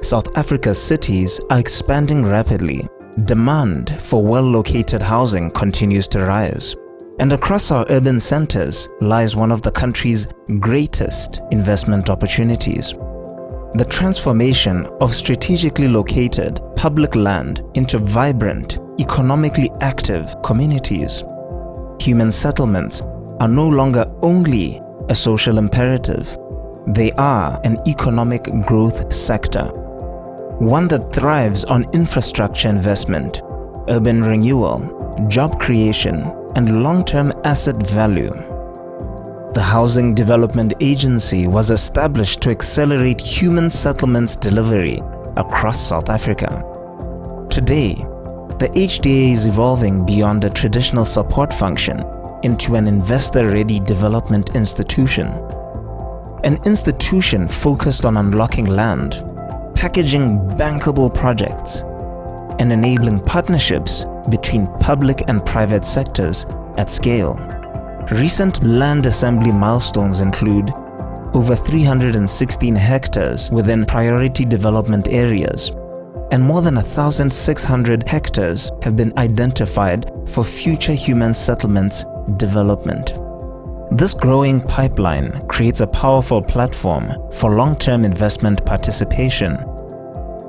South Africa's cities are expanding rapidly. Demand for well-located housing continues to rise. And across our urban centers lies one of the country's greatest investment opportunities. The transformation of strategically located public land into vibrant, economically active communities. Human settlements are no longer only a social imperative. They are an economic growth sector, one that thrives on infrastructure investment, urban renewal, job creation, and long-term asset value. The Housing Development Agency was established to accelerate human settlements delivery across South Africa. Today, the HDA is evolving beyond a traditional support function into an investor-ready development institution. An institution focused on unlocking land, packaging bankable projects, and enabling partnerships between public and private sectors at scale. Recent land assembly milestones include over 316 hectares within priority development areas, and more than 1,600 hectares have been identified for future human settlements development. This growing pipeline creates a powerful platform for long-term investment participation.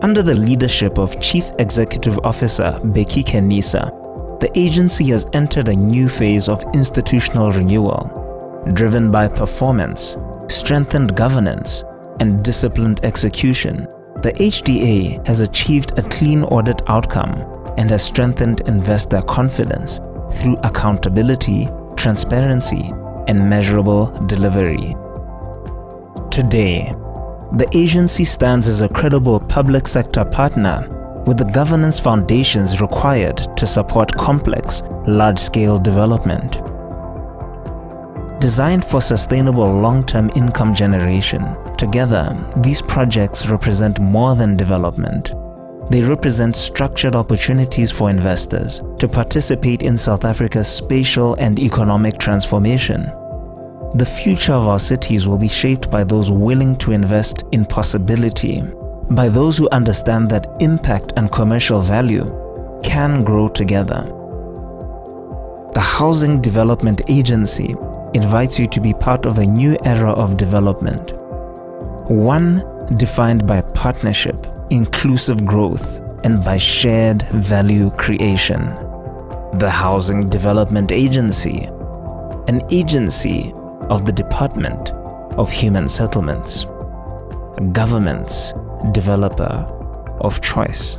Under the leadership of Chief Executive Officer Bheki Kenisa, the agency has entered a new phase of institutional renewal, driven by performance, strengthened governance, and disciplined execution. The HDA has achieved a clean audit outcome and has strengthened investor confidence through accountability, transparency, and measurable delivery. Today, the agency stands as a credible public sector partner with the governance foundations required to support complex, large-scale development. Designed for sustainable long-term income generation, together, these projects represent more than development. They represent structured opportunities for investors to participate in South Africa's spatial and economic transformation. The future of our cities will be shaped by those willing to invest in possibility, by those who understand that impact and commercial value can grow together. The Housing Development Agency invites you to be part of a new era of development, one defined by partnership, inclusive growth, and by shared value creation. The Housing Development Agency, an agency of the Department of Human Settlements, government's developer of choice.